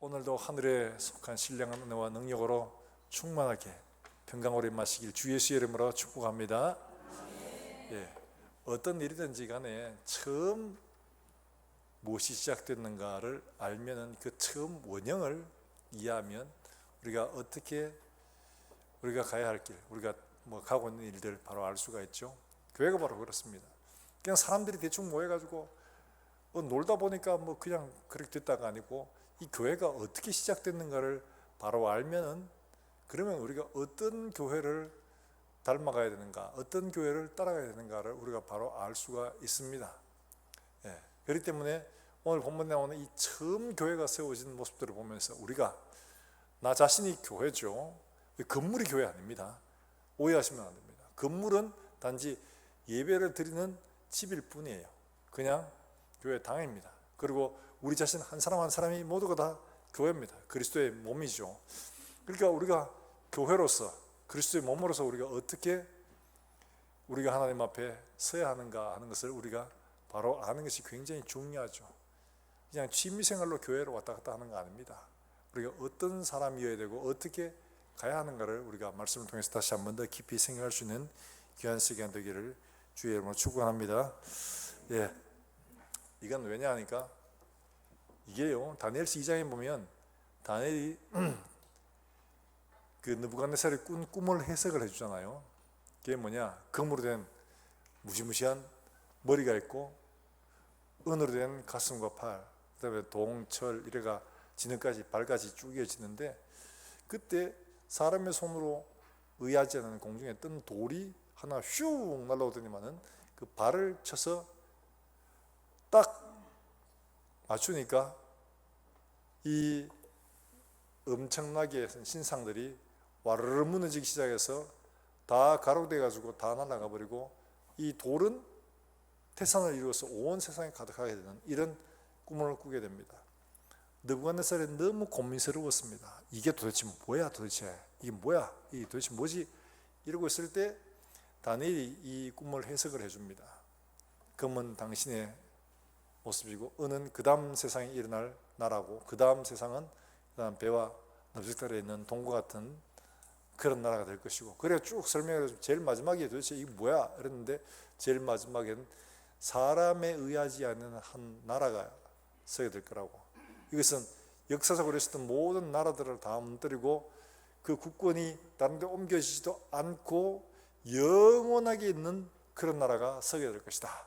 오늘도 하늘에 속한 신령한 은혜와 능력으로 충만하게 평강오래 마시길 주 예수의 이름으로 축복합니다. 예, 어떤 일이든지 간에 처음 무엇이 시작됐는가를 알면은 그 처음 원형을 이해하면 우리가 어떻게 우리가 가야 할 길, 우리가 가고 있는 일들 바로 알 수가 있죠. 교회가 바로 그렇습니다. 그냥 사람들이 대충 모여가지고 놀다 보니까 그냥 그렇게 됐다가 아니고 이 교회가 어떻게 시작됐는가를 바로 알면은 그러면 우리가 어떤 교회를 닮아가야 되는가, 어떤 교회를 따라가야 되는가를 우리가 바로 알 수가 있습니다. 예, 그렇기 때문에 오늘 본문에 나오는 이 처음 교회가 세워진 모습들을 보면서 우리가 나 자신이 교회죠. 건물이 교회 아닙니다. 오해하시면 안 됩니다. 건물은 단지 예배를 드리는 집일 뿐이에요. 그냥 교회 당입니다. 그리고 우리 자신 한 사람 한 사람이 모두가 다 교회입니다. 그리스도의 몸이죠. 그러니까 우리가 교회로서 그리스도의 몸으로서 우리가 어떻게 우리가 하나님 앞에 서야 하는가 하는 것을 우리가 바로 아는 것이 굉장히 중요하죠. 그냥 취미생활로 교회로 왔다 갔다 하는 거 아닙니다. 우리가 어떤 사람이어야 되고 어떻게 가야 하는가를 우리가 말씀을 통해서 다시 한 번 더 깊이 생각할 수 있는 귀한 시간 되기를 주의 이름으로 축원합니다. 예, 이건 왜냐 하니까 이게요, 다니엘서 2장에 보면 다니엘이 그 느부갓네살이 꾼 꿈을 해석을 해주잖아요. 그게 뭐냐, 금으로 된 무시무시한 머리가 있고 은으로 된 가슴과 팔, 그다음에 동철 이래가 지능까지 발까지 쭉 이어지는데, 그때 사람의 손으로 의하지 않은 공중에 뜬 돌이 하나 슉 날라오더니만은 그 발을 쳐서 딱 맞추니까 이 엄청나게 신상들이 와르르 무너지기 시작해서 다 가로돼 가지고 다 날아가 버리고 이 돌은 태산을 이루어서 온 세상에 가득하게 되는 이런 꿈을 꾸게 됩니다. 느부갓네살이 너무 고민스러웠습니다. 이게 도대체 뭐야, 이게 뭐야, 이게 도대체 뭐지? 이러고 있을 때 다니엘이 이 꿈을 해석을 해줍니다. 금은 당신의 모습이고 은은 그 다음 세상에 일어날 나라고, 그 다음 세상은 그다음 배와 납작달에 있는 동과 같은 그런 나라가 될 것이고, 그래 쭉 설명해서 제일 마지막에 도대체 이게 뭐야 이랬는데, 제일 마지막엔 사람에 의하지 않는 한 나라가 서게 될 거라고. 이것은 역사적으로 있었던 모든 나라들을 다 무너뜨리고 그 국권이 다른 데 옮겨지지도 않고 영원하게 있는 그런 나라가 서게 될 것이다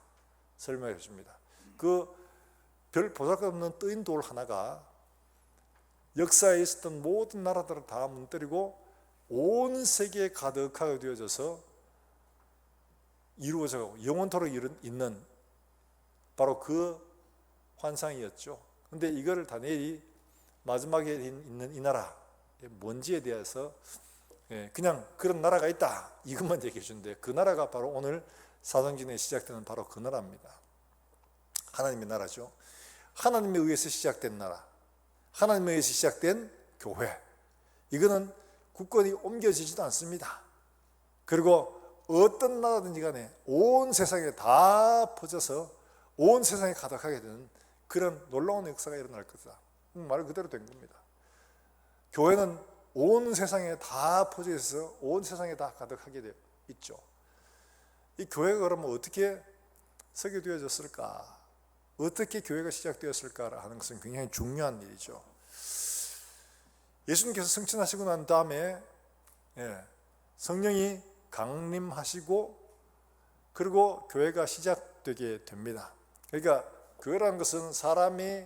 설명해 줍니다. 그 별 보잘것없는 뜨인 돌 하나가 역사에 있었던 모든 나라들을 다 무너뜨리고 온 세계에 가득하게 되어져서 이루어져가고 영원토록 있는 바로 그 환상이었죠. 근데 이거를 다니엘이 마지막에 있는 이 나라 뭔지에 대해서 그냥 그런 나라가 있다 이것만 얘기해 주는데, 그 나라가 바로 오늘 사도행전에 시작되는 바로 그 나라입니다. 하나님의 나라죠. 하나님에 의해서 시작된 나라, 하나님에 의해서 시작된 교회. 이거는 국권이 옮겨지지도 않습니다. 그리고 어떤 나라든지 간에 온 세상에 다 퍼져서 온 세상에 가득하게 되는 그런 놀라운 역사가 일어날 거다. 말 그대로 된 겁니다. 교회는 온 세상에 다 퍼져 있어서 온 세상에 다 가득하게 되어 있죠. 이 교회가 그러면 어떻게 설계되어졌을까? 어떻게 교회가 시작되었을까 하는 것은 굉장히 중요한 일이죠. 예수님께서 승천하시고 난 다음에 성령이 강림하시고 그리고 교회가 시작되게 됩니다. 그러니까 교회라는 것은 사람이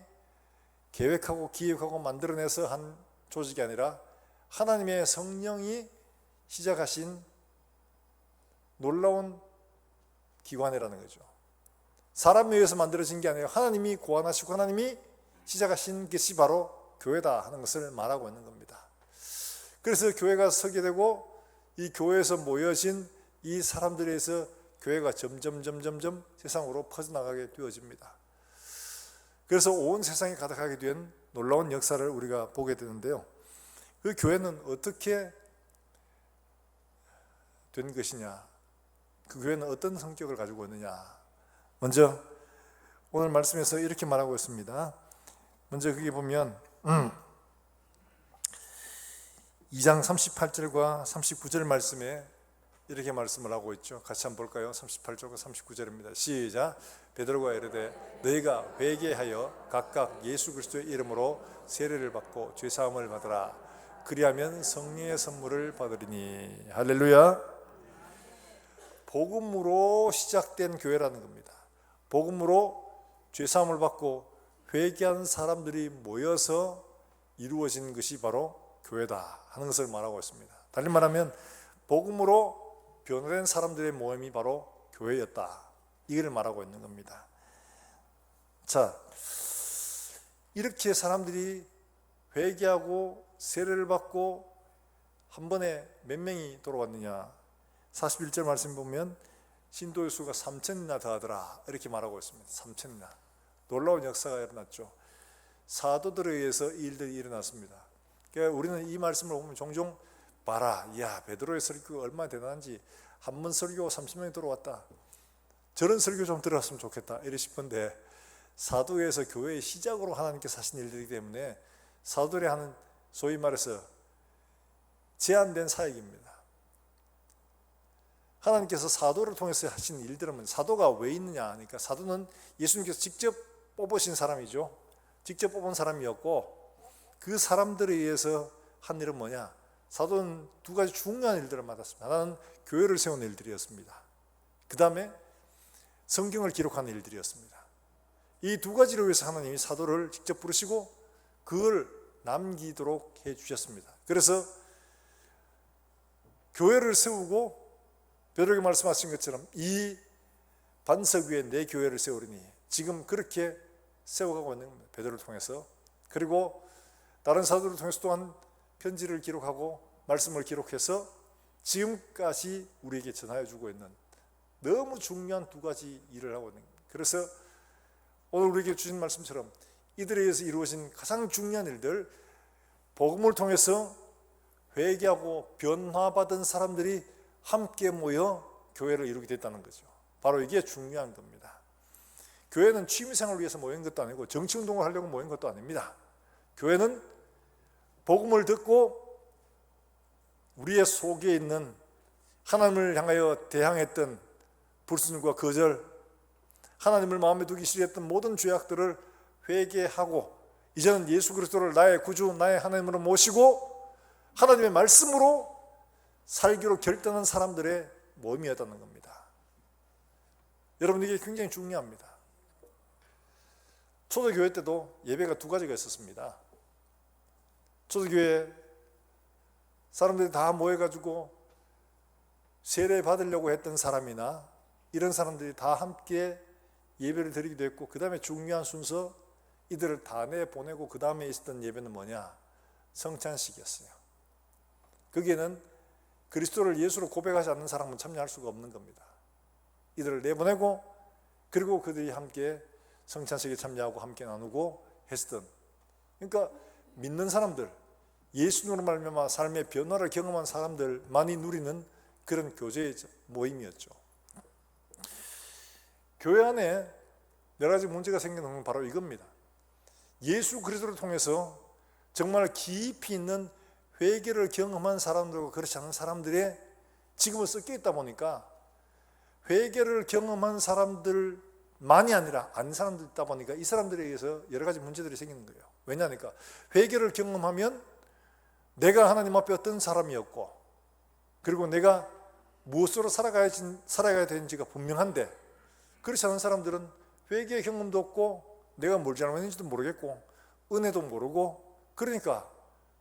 계획하고 기획하고 만들어내서 한 조직이 아니라 하나님의 성령이 시작하신 놀라운 기관이라는 거죠. 사람에 의해서 만들어진 게 아니라 하나님이 고안하시고 하나님이 시작하신 것이 바로 교회다 하는 것을 말하고 있는 겁니다. 그래서 교회가 서게 되고 이 교회에서 모여진 이 사람들에 의해서 교회가 점점 세상으로 퍼져나가게 되어집니다. 그래서 온 세상에 가득하게 된 놀라운 역사를 우리가 보게 되는데요. 그 교회는 어떻게 된 것이냐, 그 교회는 어떤 성격을 가지고 있느냐. 먼저 오늘 말씀에서 이렇게 말하고 있습니다. 먼저 거기 보면 2장 38절과 39절 말씀에 이렇게 말씀을 하고 있죠. 같이 한번 볼까요? 38절과 39절입니다. 시작. 베드로가 이르되 너희가 회개하여 각각 예수 그리스도의 이름으로 세례를 받고 죄 사함을 받으라. 그리하면 성령의 선물을 받으리니. 할렐루야. 복음으로 시작된 교회라는 겁니다. 복음으로 죄 사함을 받고 회개한 사람들이 모여서 이루어진 것이 바로 교회다 하는 것을 말하고 있습니다. 달리 말하면 복음으로 변화된 사람들의 모임이 바로 교회였다, 이걸 말하고 있는 겁니다. 자, 이렇게 사람들이 회개하고 세례를 받고 한 번에 몇 명이 돌아왔느냐? 41절 말씀 보면 신도의 수가 3,000이나 더하더라 이렇게 말하고 있습니다. 3,000이나. 놀라운 역사가 일어났죠. 사도들에 의해서 이 일들이 일어났습니다. 그러니까 우리는 이 말씀을 보면 종종 봐라, 야 베드로의 설교가 얼마나 대단한지, 한 번 설교 30명이 들어왔다, 저런 설교 좀 들었으면 좋겠다 이래 싶은데, 사도에서 교회의 시작으로 하나님께서 하신 일들이기 때문에 사도들이 하는 소위 말해서 제한된 사역입니다. 하나님께서 사도를 통해서 하신 일들은, 사도가 왜 있느냐 하니까, 사도는 예수님께서 직접 뽑으신 사람이죠. 직접 뽑은 사람이었고, 그 사람들에 의해서 한 일은 뭐냐? 사도는 두 가지 중요한 일들을 맡았습니다. 하나는 교회를 세우는 일들이었습니다. 그 다음에 성경을 기록하는 일들이었습니다. 이 두 가지를 위해서 하나님이 사도를 직접 부르시고 그걸 남기도록 해주셨습니다. 그래서 교회를 세우고 베드로에게 말씀하신 것처럼 이 반석 위에 내 교회를 세우리니, 지금 그렇게 세워가고 있는 겁니다. 베드로를 통해서. 그리고 다른 사도를 통해서 또한 편지를 기록하고 말씀을 기록해서 지금까지 우리에게 전하여 주고 있는 너무 중요한 두 가지 일을 하고 있는 겁니다. 그래서 오늘 우리에게 주신 말씀처럼 이들에 의해서 이루어진 가장 중요한 일들, 복음을 통해서 회개하고 변화받은 사람들이 함께 모여 교회를 이루게 됐다는 거죠. 바로 이게 중요한 겁니다. 교회는 취미생활을 위해서 모인 것도 아니고 정치운동을 하려고 모인 것도 아닙니다. 교회는 복음을 듣고 우리의 속에 있는 하나님을 향하여 대항했던 불순과 거절, 하나님을 마음에 두기 싫어했던 모든 죄악들을 회개하고 이제는 예수 그리스도를 나의 구주, 나의 하나님으로 모시고 하나님의 말씀으로 살기로 결단한 사람들의 모임이었다는 겁니다. 여러분, 이게 굉장히 중요합니다. 초대교회 때도 예배가 두 가지가 있었습니다. 초대교회 사람들이 다 모여가지고 세례 받으려고 했던 사람이나 이런 사람들이 다 함께 예배를 드리기도 했고, 그 다음에 중요한 순서, 이들을 다 내보내고 그 다음에 있었던 예배는 뭐냐? 성찬식이었어요. 거기에는 그리스도를 예수로 고백하지 않는 사람은 참여할 수가 없는 겁니다. 이들을 내보내고 그리고 그들이 함께 성찬식에 참여하고 함께 나누고 했던, 그러니까 믿는 사람들, 예수님으로 말미암아 삶의 변화를 경험한 사람들만이 누리는 그런 교제의 모임이었죠. 교회 안에 여러 가지 문제가 생기는 건 바로 이겁니다. 예수 그리스도를 통해서 정말 깊이 있는 회개를 경험한 사람들과 그렇지 않은 사람들의 지금은 섞여 있다 보니까, 회개를 경험한 사람들만이 아니라 아닌 사람들이 있다 보니까 이 사람들에 의해서 여러 가지 문제들이 생기는 거예요. 왜냐하니까 회개를 경험하면 내가 하나님 앞에 어떤 사람이었고, 그리고 내가 무엇으로 살아가야 되는지가 분명한데, 그렇지 않은 사람들은 회개의 경험도 없고 내가 뭘 잘못했는지도 모르겠고 은혜도 모르고, 그러니까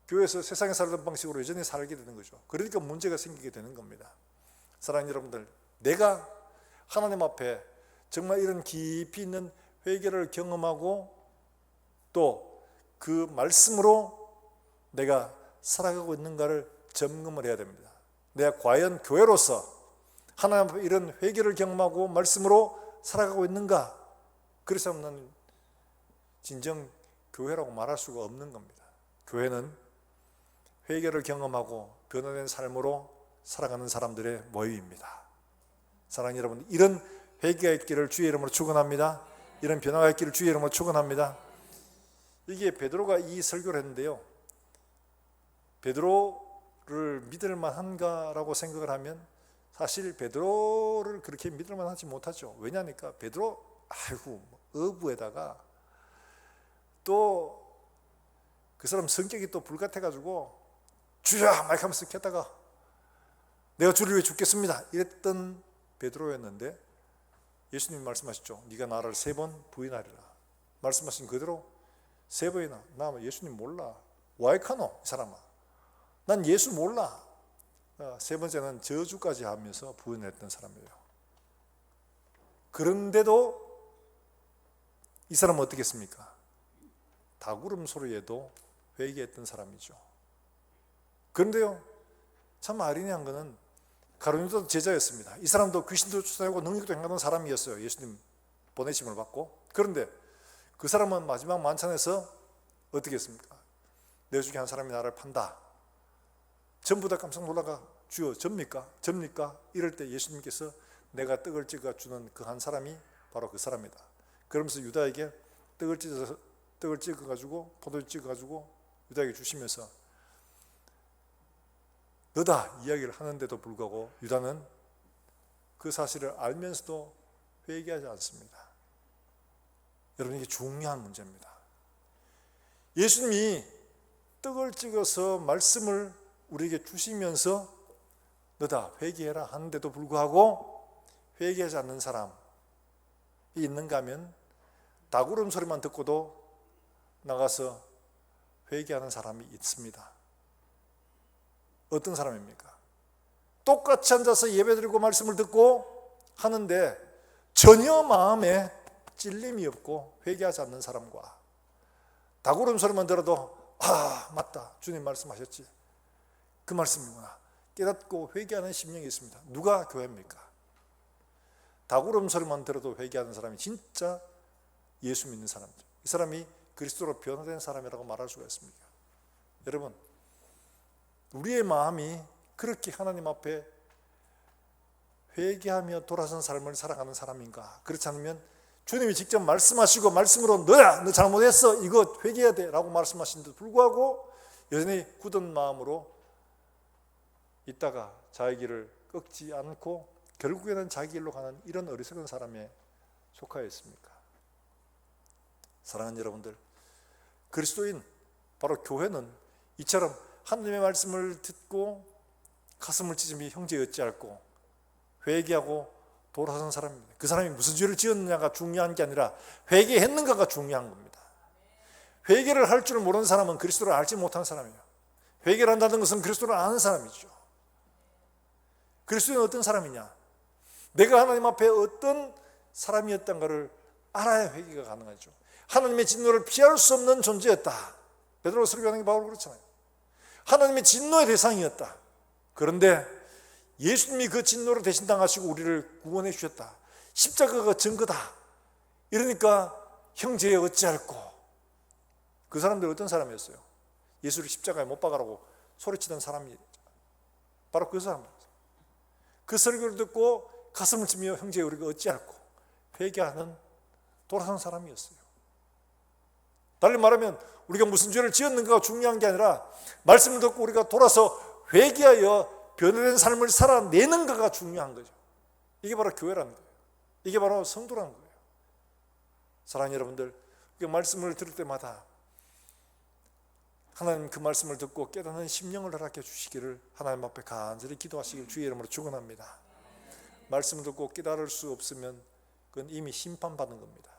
교회에서 세상에 살던 방식으로 여전히 살게 되는 거죠. 그러니까 문제가 생기게 되는 겁니다. 사랑하는 여러분들, 내가 하나님 앞에 정말 이런 깊이 있는 회개를 경험하고 또 그 말씀으로 내가 살아가고 있는가를 점검을 해야 됩니다. 내가 과연 교회로서 하나님 앞에 이런 회개를 경험하고 말씀으로 살아가고 있는가? 그래서 없는 진정 교회라고 말할 수가 없는 겁니다. 교회는 회개를 경험하고 변화된 삶으로 살아가는 사람들의 모임입니다. 사랑하는 여러분, 이런 회개가 있기를 주의 이름으로 축원합니다. 이런 변화가 있기를 주의 이름으로 축원합니다. 이게 베드로가 이 설교를 했는데요, 베드로 믿을 만한가라고 생각을 하면 사실 베드로를 그렇게 믿을 만하지 못하죠. 왜냐니까 베드로 어부에다가 또 그 사람 성격이 또 불같아가지고 주여 막 하면서 켰다가 내가 주를 위해 죽겠습니다 이랬던 베드로였는데 예수님이 말씀하셨죠. 네가 나를 3번 부인하리라. 말씀하신 그대로 3번이나. 나 예수님 몰라. 와이카노 이 사람아. 난 예수 몰라. 3번째는 저주까지 하면서 부인했던 사람이에요. 그런데도 이 사람은 어떻게 했습니까? 닭울음 소리에도 회개했던 사람이죠. 그런데요, 참 아이러니한 것은 가룟유다도 제자였습니다. 이 사람도 귀신도 쫓아내고 능력도 행하는 사람이었어요. 예수님 보내심을 받고. 그런데 그 사람은 마지막 만찬에서 어떻게 했습니까? 내 중에 한 사람이 나를 판다. 전부 다 깜짝 놀라가 주여 접니까? 접니까? 이럴 때 예수님께서 내가 떡을 찍어 주는 그 한 사람이 바로 그 사람이다. 그러면서 유다에게 떡을 찍어가지고 포도주 찍어가지고 유다에게 주시면서 너다 이야기를 하는데도 불구하고 유다는 그 사실을 알면서도 회개하지 않습니다. 여러분, 이게 중요한 문제입니다. 예수님이 떡을 찍어서 말씀을 우리에게 주시면서 너다 회개해라 하는데도 불구하고 회개하지 않는 사람이 있는가 하면 닭울음 소리만 듣고도 나가서 회개하는 사람이 있습니다. 어떤 사람입니까? 똑같이 앉아서 예배드리고 말씀을 듣고 하는데 전혀 마음에 찔림이 없고 회개하지 않는 사람과 닭울음 소리만 들어도 맞다 주님 말씀하셨지 그 말씀이구나 깨닫고 회개하는 심령이 있습니다. 누가 교회입니까? 닭울음 소리만 들어도 회개하는 사람이 진짜 예수 믿는 사람이죠. 이 사람이 그리스도로 변화된 사람이라고 말할 수가 있습니다. 여러분, 우리의 마음이 그렇게 하나님 앞에 회개하며 돌아선 삶을 살아가는 사람인가? 그렇지 않으면 주님이 직접 말씀하시고 말씀으로 너야 너 잘못했어 이거 회개해야 돼 라고 말씀하시는데도 불구하고 여전히 굳은 마음으로 있다가 자기 길을 꺾지 않고 결국에는 자기 길로 가는 이런 어리석은 사람에 속하여 있습니까? 사랑하는 여러분들, 그리스도인 바로 교회는 이처럼 하나님의 말씀을 듣고 가슴을 찢으며 형제 어찌할꼬 회개하고 돌아선 사람입니다. 그 사람이 무슨 죄를 지었느냐가 중요한 게 아니라 회개했는가가 중요한 겁니다. 회개를 할 줄 모르는 사람은 그리스도를 알지 못하는 사람이에요. 회개를 한다는 것은 그리스도를 아는 사람이죠. 그리스도는 어떤 사람이냐? 내가 하나님 앞에 어떤 사람이었던가를 알아야 회개가 가능하죠. 하나님의 진노를 피할 수 없는 존재였다. 베드로 설교하는 게 바로 그렇잖아요. 하나님의 진노의 대상이었다. 그런데 예수님이 그 진노를 대신 당하시고 우리를 구원해 주셨다. 십자가가 증거다. 이러니까 형제여 어찌할꼬. 그 사람들 어떤 사람이었어요? 예수를 십자가에 못 박으라고 소리치던 사람이 바로 그 사람이었어요. 그 설교를 듣고 가슴을 치며 형제여 우리가 어찌할꼬 회개하는 돌아선 사람이었어요. 달리 말하면 우리가 무슨 죄를 지었는가가 중요한 게 아니라 말씀을 듣고 우리가 돌아서 회개하여 변화된 삶을 살아내는가가 중요한 거죠. 이게 바로 교회라는 거예요. 이게 바로 성도라는 거예요. 사랑하는 여러분들, 말씀을 들을 때마다 하나님 그 말씀을 듣고 깨닫는 심령을 허락해 주시기를 하나님 앞에 간절히 기도하시길 주의 이름으로 축원합니다. 말씀을 듣고 깨달을 수 없으면 그건 이미 심판받는 겁니다.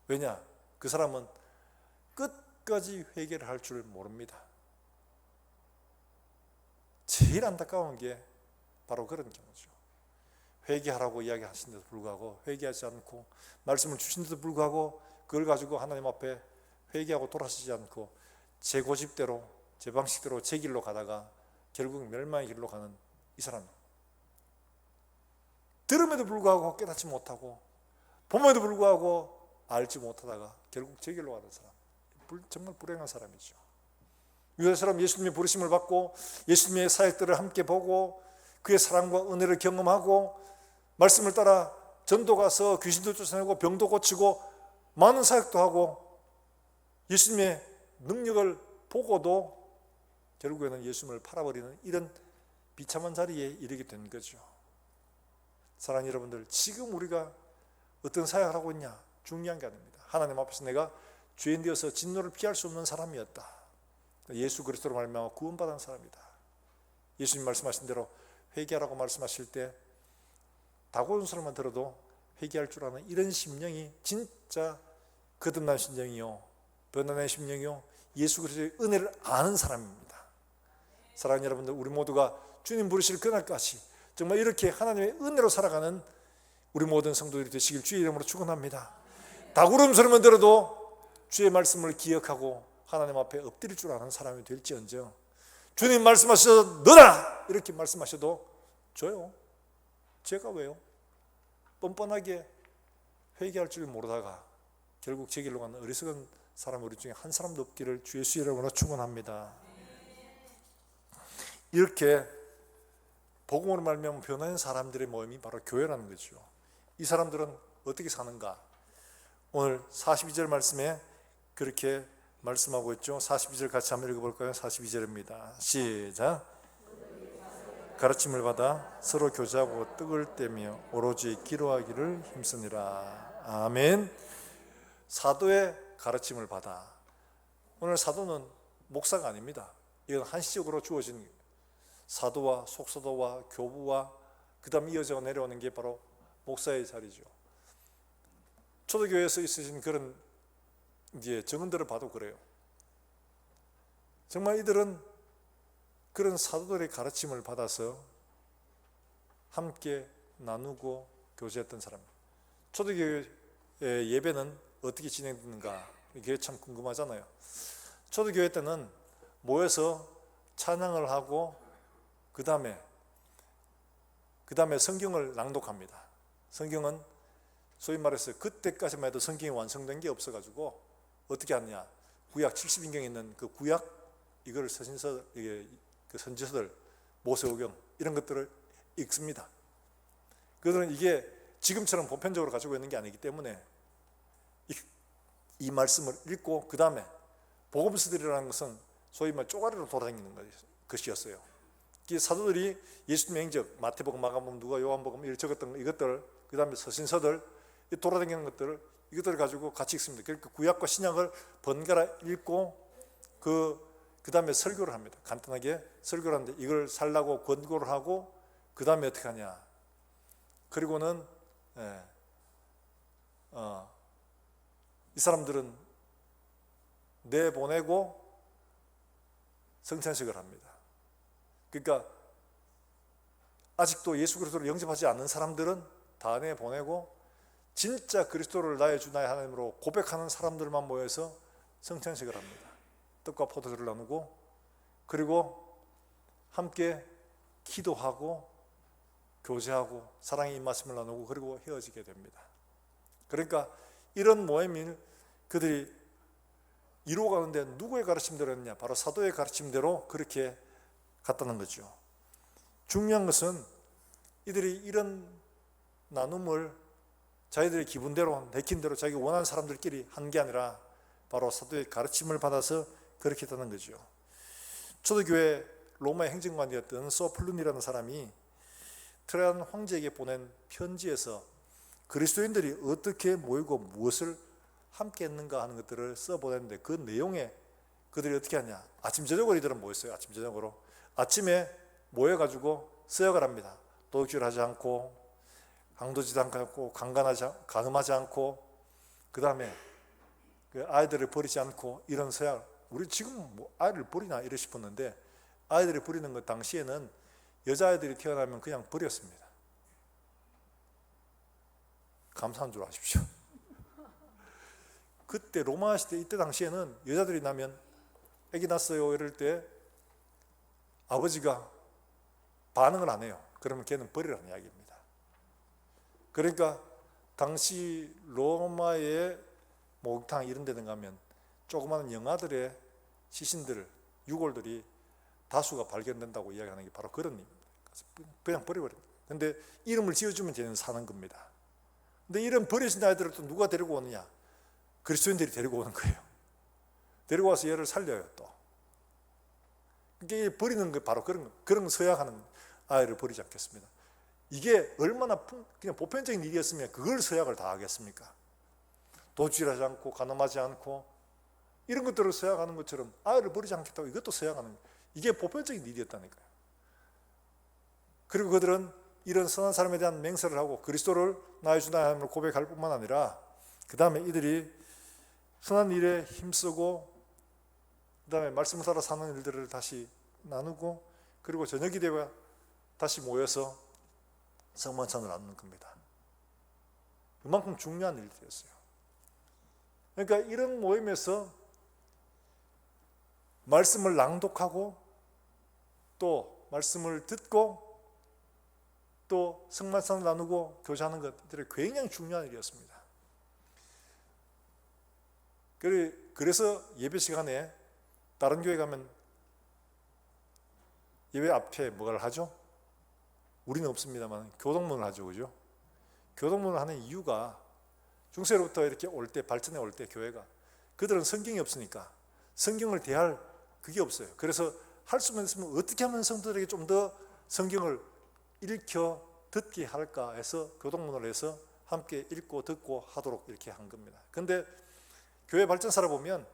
왜냐? 그 사람은 끝까지 회개를 할 줄 모릅니다. 제일 안타까운 게 바로 그런 경우죠. 회개하라고 이야기하신데도 불구하고 회개하지 않고 말씀을 주신데도 불구하고 그걸 가지고 하나님 앞에 회개하고 돌아서지 않고 제 고집대로 제 방식대로 제 길로 가다가 결국 멸망의 길로 가는 이 사람, 들음에도 불구하고 깨닫지 못하고 봄에도 불구하고 알지 못하다가 결국 제 길로 가는 사람, 정말 불행한 사람이죠. 유다처럼 예수님의 부르심을 받고 예수님의 사역들을 함께 보고 그의 사랑과 은혜를 경험하고 말씀을 따라 전도 가서 귀신도 쫓아내고 병도 고치고 많은 사역도 하고 예수님의 능력을 보고도 결국에는 예수님을 팔아버리는 이런 비참한 자리에 이르게 된 거죠. 사랑하는 여러분들, 지금 우리가 어떤 사역을 하고 있냐 중요한 게 아닙니다. 하나님 앞에서 내가 죄인 되어서 진노를 피할 수 없는 사람이었다. 예수 그리스도로 말미암아 구원받은 사람이다. 예수님 말씀하신 대로 회개하라고 말씀하실 때 다고운 소리만 들어도 회개할 줄 아는 이런 심령이 진짜 거듭난 심령이요, 변화된 심령이요, 예수 그리스도의 은혜를 아는 사람입니다. 사랑하는 여러분들, 우리 모두가 주님 부르실 그날까지 정말 이렇게 하나님의 은혜로 살아가는 우리 모든 성도들이 되시길 주의 이름으로 축원합니다. 다구름 소리만 들어도 주의 말씀을 기억하고 하나님 앞에 엎드릴 줄 아는 사람이 될지언정, 주님 말씀하셔서 너라 이렇게 말씀하셔도 저요, 제가 왜요? 뻔뻔하게 회개할 줄 모르다가 결국 제 길로 가는 어리석은 사람 우리 중에 한 사람도 없기를 주의 수 이름으로 축원합니다. 이렇게 복음으로 말미암아 변화된 사람들의 모임이 바로 교회라는 거죠. 이 사람들은 어떻게 사는가? 오늘 42절 말씀에 그렇게 말씀하고 있죠. 42절 같이 한번 읽어볼까요? 42절입니다. 시작. 가르침을 받아 서로 교제하고 떡을 떼며 오로지 기도하기를 힘쓰니라. 아멘. 사도의 가르침을 받아. 오늘 사도는 목사가 아닙니다. 이건 한시적으로 주어진 사도와 속사도와 교부와 그 다음 이어져 내려오는 게 바로 목사의 자리죠. 초대교회에서 있으신 그런 이제 정언들을 봐도 그래요. 정말 이들은 그런 사도들의 가르침을 받아서 함께 나누고 교제했던 사람. 초대교회 예배는 어떻게 진행되는가 이게 참 궁금하잖아요. 초대교회 때는 모여서 찬양을 하고 그 다음에 성경을 낭독합니다. 성경은 소위 말해서 그때까지만 해도 성경이 완성된 게 없어가지고 어떻게 하느냐, 구약 70인경에 있는 그 구약 이걸 서신서, 그 선지서들, 모세오경 이런 것들을 읽습니다. 그들은 이게 지금처럼 보편적으로 가지고 있는 게 아니기 때문에 이 말씀을 읽고 그 다음에 복음서들이라는 것은 소위 말 쪼가리로 돌아다니는 것이었어요. 사도들이 예수님의 행적, 마태복음, 마가복음, 누가 요한복음 이렇게 적었던 이것들, 그 다음에 서신서들 돌아다니는 것들을 이것들을 가지고 같이 읽습니다. 그러니까 구약과 신약을 번갈아 읽고 그 다음에 설교를 합니다. 간단하게 설교를 하는데 이걸 살라고 권고를 하고 그 다음에 어떻게 하냐. 그리고는 이 사람들은 내보내고 성찬식을 합니다. 그러니까 아직도 예수 그리스도를 영접하지 않는 사람들은 다 내보내고 진짜 그리스도를 나의 주 나의 하나님으로 고백하는 사람들만 모여서 성찬식을 합니다. 떡과 포도주를 나누고 그리고 함께 기도하고 교제하고 사랑의 입맞춤을 나누고 그리고 헤어지게 됩니다. 그러니까 이런 모임을 그들이 이루어가는데 누구의 가르침대로였냐? 바로 사도의 가르침대로 그렇게 갔다는 거죠. 중요한 것은 이들이 이런 나눔을 자기들의 기분대로 내킨 대로 자기가 원하는 사람들끼리 한 게 아니라 바로 사도의 가르침을 받아서 그렇게 했다는 거죠. 초대교회 로마의 행정관이었던 소플룬이라는 사람이 트라이안 황제에게 보낸 편지에서 그리스도인들이 어떻게 모이고 무엇을 함께 했는가 하는 것들을 써보냈는데 그 내용에 그들이 어떻게 하냐, 아침 저녁으로 이들은 모였어요. 아침 저녁으로 아침에 모여가지고 서약을 합니다. 도둑질을 하지 않고 강도짓 않고 간음하지 않고 그 다음에 그 아이들을 버리지 않고 이런 서약. 우리 지금 뭐 아이를 버리나 이래 싶었는데 아이들을 버리는 것 당시에는 여자아이들이 태어나면 그냥 버렸습니다. 감사한 줄 아십시오. 그때 로마 시대 이때 당시에는 여자들이 나면 아기 낳았어요 이럴 때 아버지가 반응을 안 해요. 그러면 걔는 버리라는 이야기입니다. 그러니까 당시 로마의 목욕탕 이런 데는 가면 조그마한 영아들의 시신들, 유골들이 다수가 발견된다고 이야기하는 게 바로 그런 의미입니다. 그냥 버려버립니다. 근데 이름을 지어주면 쟤는 사는 겁니다. 근데 이런 버려진 아이들을 또 누가 데리고 오느냐? 그리스도인들이 데리고 오는 거예요. 데리고 와서 얘를 살려요 또. 이게 버리는 게 바로 그런 서약하는 아이를 버리지 않겠습니다. 이게 얼마나 그냥 보편적인 일이었으면 그걸 서약을 다 하겠습니까? 도주질하지 않고 간음하지 않고 이런 것들을 서약하는 것처럼 아이를 버리지 않겠다고 이것도 서약하는 거예요. 이게 보편적인 일이었다니까요. 그리고 그들은 이런 선한 사람에 대한 맹세를 하고 그리스도를 나의 주 나의 하나님을 고백할 뿐만 아니라 그 다음에 이들이 선한 일에 힘쓰고 그 다음에 말씀을 따라 사는 일들을 다시 나누고 그리고 저녁이 되고 다시 모여서 성만찬을 나누는 겁니다. 그만큼 중요한 일이었어요. 그러니까 이런 모임에서 말씀을 낭독하고 또 말씀을 듣고 또 성만찬을 나누고 교제하는 것들이 굉장히 중요한 일이었습니다. 그래서 예배 시간에 다른 교회 가면 예배 앞에 뭐를 하죠? 우리는 없습니다만 교동문을 하죠, 그죠? 교동문을 하는 이유가 중세로부터 이렇게 올 때 발전해 올 때 교회가 그들은 성경이 없으니까 성경을 대할 그게 없어요. 그래서 할 수만 있으면 어떻게 하면 성도들에게 좀 더 성경을 읽혀 듣게 할까 해서 교동문을 해서 함께 읽고 듣고 하도록 이렇게 한 겁니다. 근데 교회 발전사를 보면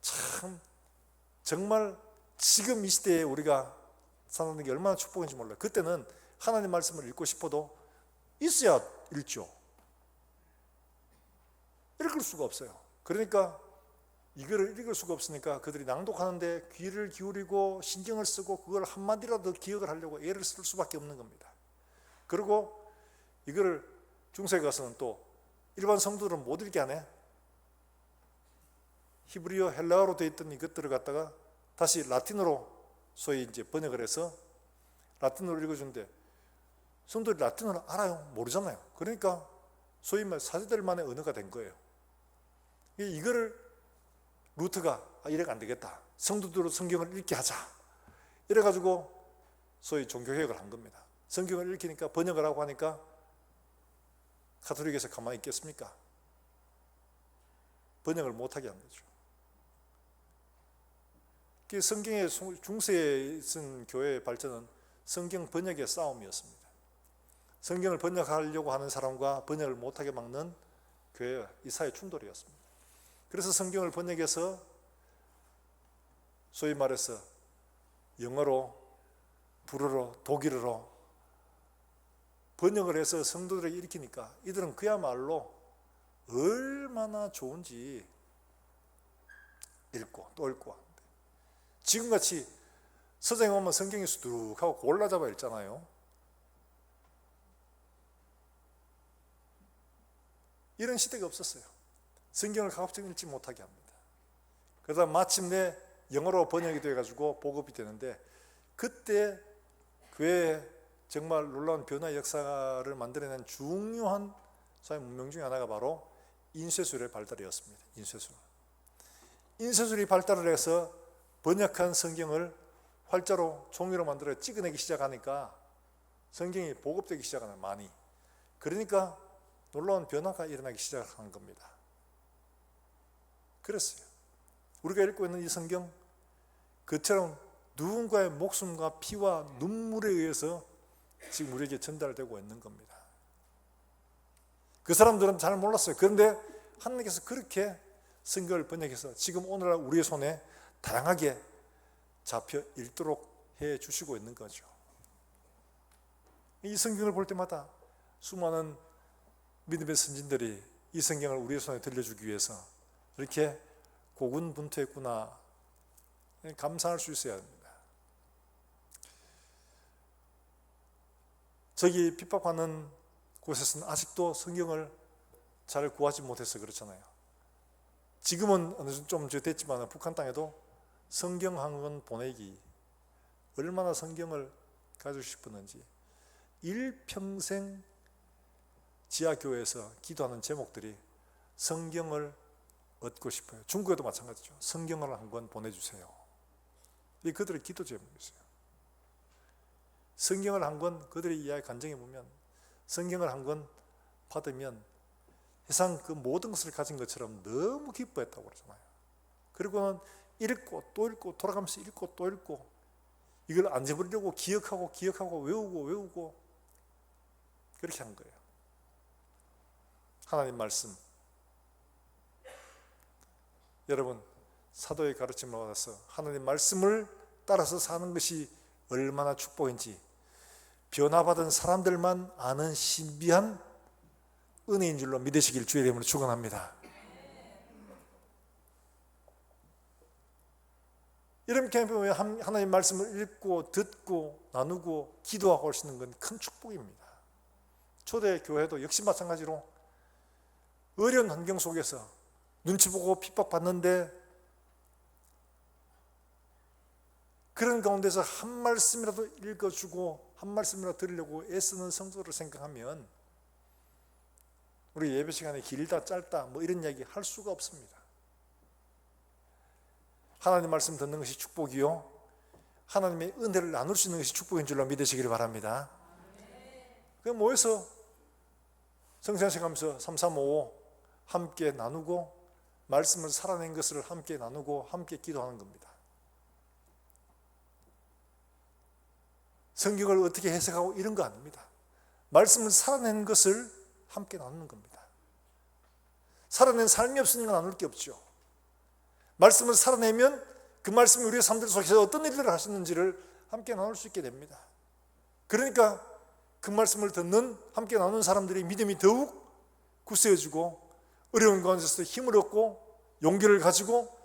참 정말 지금 이 시대에 우리가 사는 게 얼마나 축복인지 몰라요. 그때는 하나님 말씀을 읽고 싶어도 있어야 읽죠. 읽을 수가 없어요. 그러니까 이거를 읽을 수가 없으니까 그들이 낭독하는데 귀를 기울이고 신경을 쓰고 그걸 한마디라도 기억을 하려고 애를 쓸 수밖에 없는 겁니다. 그리고 이거를 중세에 가서는 또 일반 성도들은 못 읽게 하네. 히브리어 헬라어로 되어 있던 이것들을 갖다가 다시 라틴어로 소위 이제 번역을 해서 라틴어로 읽어주는데 성도들이 라틴어를 알아요? 모르잖아요. 그러니까 소위 말 사제들만의 언어가 된 거예요. 이거를 루터가 이래가 안 되겠다. 성도들로 성경을 읽게 하자. 이래가지고 소위 종교개혁을 한 겁니다. 성경을 읽히니까 번역을 하고 하니까 가톨릭에서 가만히 있겠습니까? 번역을 못하게 한 거죠. 성경의 중세에 쓴 교회의 발전은 성경 번역의 싸움이었습니다. 성경을 번역하려고 하는 사람과 번역을 못하게 막는 교회와 이 사이의 충돌이었습니다. 그래서 성경을 번역해서 소위 말해서 영어로, 불어로, 독일어로 번역을 해서 성도들에게 일으키니까 이들은 그야말로 얼마나 좋은지 읽고 또 읽고. 지금같이 서점에 오면 성경이 수두룩하고 골라잡아 읽잖아요. 이런 시대가 없었어요. 성경을 가급적 읽지 못하게 합니다. 그러다 마침내 영어로 번역이 돼가지고 보급이 되는데 그때 교회에 정말 놀라운 변화의 역사를 만들어낸 중요한 사회 문명 중에 하나가 바로 인쇄술의 발달이었습니다. 인쇄술이 발달을 해서 번역한 성경을 활자로 종이로 만들어 찍어내기 시작하니까 성경이 보급되기 시작하는 많이. 그러니까 놀라운 변화가 일어나기 시작한 겁니다. 그랬어요. 우리가 읽고 있는 이 성경 그처럼 누군가의 목숨과 피와 눈물에 의해서 지금 우리에게 전달되고 있는 겁니다. 그 사람들은 잘 몰랐어요. 그런데 하나님께서 그렇게 성경을 번역해서 지금 오늘날 우리의 손에 다양하게 잡혀 읽도록 해 주시고 있는 거죠. 이 성경을 볼 때마다 수많은 믿음의 선진들이 이 성경을 우리의 손에 들려주기 위해서 이렇게 고군분투했구나 감사할 수 있어야 합니다. 저기 핍박하는 곳에서는 아직도 성경을 잘 구하지 못해서 그렇잖아요. 지금은 어느 정도 좀 됐지만 북한 땅에도 성경 한 권 보내기 얼마나 성경을 가지고 싶었는지 일평생 지하교회에서 기도하는 제목들이 성경을 얻고 싶어요. 중국에도 마찬가지죠. 성경을 한 권 보내주세요. 이 그들의 기도 제목이었어요. 성경을 한 권 그들의 이야기 간증해 보면 성경을 한 권 받으면 세상 그 모든 것을 가진 것처럼 너무 기뻐했다고 그러잖아요. 그리고는 읽고 또 읽고 돌아가면서 읽고 또 읽고 이걸 안 잊어버리려고 기억하고 외우고 그렇게 한 거예요. 하나님 말씀. 여러분, 사도의 가르침을 받아서 하나님 말씀을 따라서 사는 것이 얼마나 축복인지 변화받은 사람들만 아는 신비한 은혜인 줄로 믿으시길 주의 이름으로 축원합니다. 이렇게 보면 하나님 말씀을 읽고 듣고 나누고 기도하고 할 수 있는 건 큰 축복입니다. 초대 교회도 역시 마찬가지로 어려운 환경 속에서 눈치 보고 핍박받는데 그런 가운데서 한 말씀이라도 읽어주고 한 말씀이라도 들으려고 애쓰는 성도를 생각하면 우리 예배 시간에 길다 짧다 뭐 이런 이야기 할 수가 없습니다. 하나님 말씀 듣는 것이 축복이요 하나님의 은혜를 나눌 수 있는 것이 축복인 줄로 믿으시기를 바랍니다. 그럼 모여서 성찬식 하면서 3355 함께 나누고 말씀을 살아낸 것을 함께 나누고 함께 기도하는 겁니다. 성경을 어떻게 해석하고 이런 거 아닙니다. 말씀을 살아낸 것을 함께 나누는 겁니다. 살아낸 삶이 없으니까 나눌 게 없죠. 말씀을 살아내면 그 말씀이 우리의 삶들 속에서 어떤 일들을 하셨는지를 함께 나눌 수 있게 됩니다. 그러니까 그 말씀을 듣는 함께 나누는 사람들의 믿음이 더욱 굳세어지고 어려운 가운데서도 힘을 얻고 용기를 가지고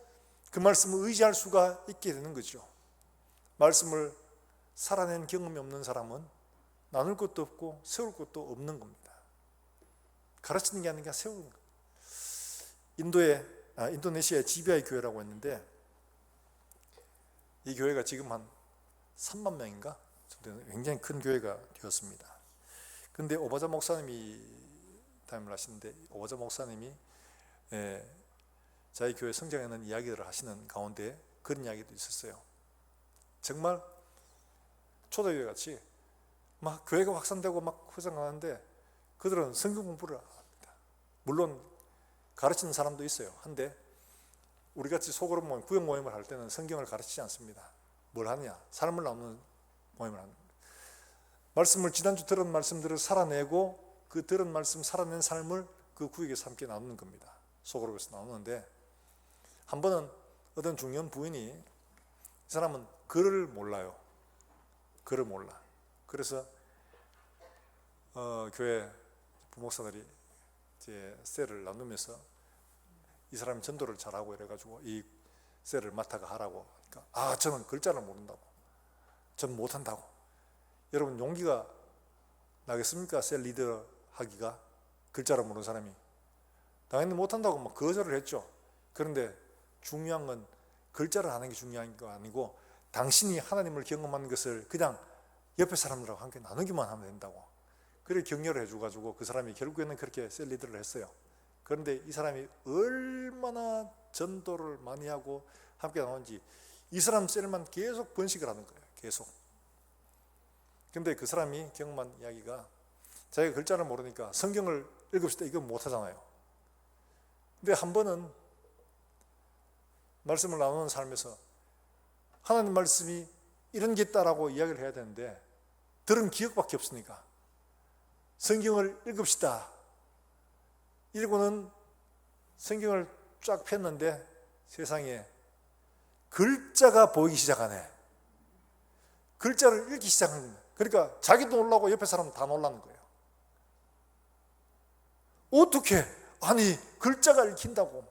그 말씀을 의지할 수가 있게 되는 거죠. 말씀을 살아낸 경험이 없는 사람은 나눌 것도 없고 세울 것도 없는 겁니다. 가르치는 게 아니라 세우는 겁니다. 인도네시아의 지비아이 교회라고 했는데 이 교회가 지금 한 3만 명인가? 굉장히 큰 교회가 되었습니다. 그런데 오바자 목사님이 담임을 하시는데 오바자 목사님이 자기 교회 성장하는 이야기들을 하시는 가운데 그런 이야기도 있었어요. 정말 초대교회 같이 막 교회가 확산되고 막 확장하는데 그들은 성경 공부를 안 합니다. 물론 가르치는 사람도 있어요. 한데 우리같이 소그룹 모임, 구역 모임을 할 때는 성경을 가르치지 않습니다. 뭘 하냐? 삶을 나누는 모임을 합니다. 말씀을 지난주 들은 말씀들을 살아내고 그 들은 말씀 살아낸 삶을 그 구역에서 함께 나누는 겁니다. 소그룹에서 나누는데 한 번은 어떤 중년 부인이 이 사람은 글을 몰라요. 글을 몰라. 그래서 교회 부목사들이 이제 셀을 나누면서 이 사람이 전도를 잘하고 이래가지고 이 셀을 맡아가 하라고 하니까 저는 글자를 모른다고 전 못한다고. 여러분 용기가 나겠습니까? 셀 리더 하기가 글자를 모르는 사람이 당연히 못한다고 막 거절을 했죠. 그런데 중요한 건 글자를 하는 게 중요한 거 아니고 당신이 하나님을 경험한 것을 그냥 옆에 사람들하고 함께 나누기만 하면 된다고. 그래 격려를 해줘가지고 그 사람이 결국에는 그렇게 셀 리더를 했어요. 그런데 이 사람이 얼마나 전도를 많이 하고 함께 나오는지 이 사람 셀만 계속 번식을 하는 거예요. 계속. 근데 그 사람이 경험한 이야기가 자기가 글자를 모르니까 성경을 읽읍시다 때 이건 못하잖아요. 근데 한 번은 말씀을 나누는 삶에서 하나님 말씀이 이런 게 있다라고 이야기를 해야 되는데 들은 기억밖에 없으니까 성경을 읽읍시다 이러고는 성경을 쫙 폈는데 세상에 글자가 보이기 시작하네. 글자를 읽기 시작하는 거예요. 그러니까 자기도 놀라고 옆에 사람 다 놀라는 거예요. 어떻게? 아니 글자가 읽힌다고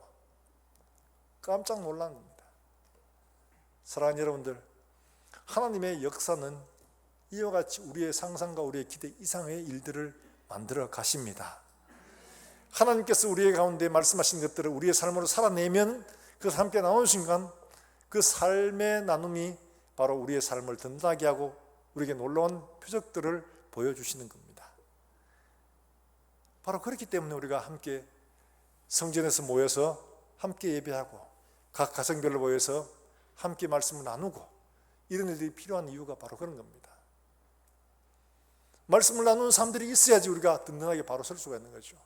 깜짝 놀라는 겁니다. 사랑하는 여러분들, 하나님의 역사는 이와 같이 우리의 상상과 우리의 기대 이상의 일들을 만들어 가십니다. 하나님께서 우리의 가운데 말씀하신 것들을 우리의 삶으로 살아내면 그것을 함께 나누는 순간 그 삶의 나눔이 바로 우리의 삶을 든든하게 하고 우리에게 놀라운 표적들을 보여주시는 겁니다. 바로 그렇기 때문에 우리가 함께 성전에서 모여서 함께 예배하고 각 가정별로 모여서 함께 말씀을 나누고 이런 일들이 필요한 이유가 바로 그런 겁니다. 말씀을 나누는 사람들이 있어야지 우리가 든든하게 바로 설 수가 있는 거죠.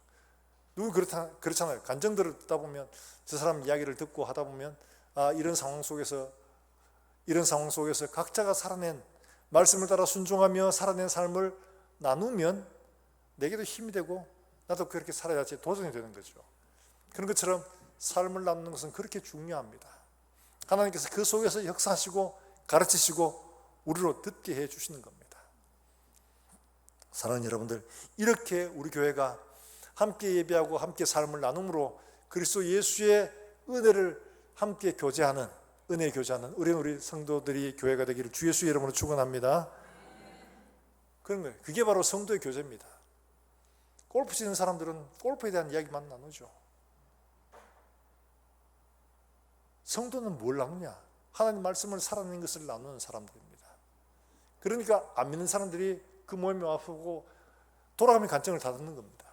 누구 그렇잖아요. 간정들을 듣다 보면 저 사람 이야기를 듣고 하다 보면 이런 상황 속에서 각자가 살아낸 말씀을 따라 순종하며 살아낸 삶을 나누면 내게도 힘이 되고 나도 그렇게 살아야지 도전이 되는 거죠. 그런 것처럼 삶을 나누는 것은 그렇게 중요합니다. 하나님께서 그 속에서 역사하시고 가르치시고 우리로 듣게 해 주시는 겁니다. 사랑하는 여러분들, 이렇게 우리 교회가 함께 예배하고 함께 삶을 나눔으로 그리스도 예수의 은혜를 함께 교제하는, 은혜에 교제하는 우리 성도들이 교회가 되기를 주 예수의 이름으로 축원합니다. 그런 거예요. 그게 바로 성도의 교제입니다. 골프 치는 사람들은 골프에 대한 이야기만 나누죠. 성도는 뭘 나누냐? 하나님 말씀을 살아내는 것을 나누는 사람들입니다. 그러니까 안 믿는 사람들이 그 모임에 와보고 돌아가면 간증을 다 듣는 겁니다.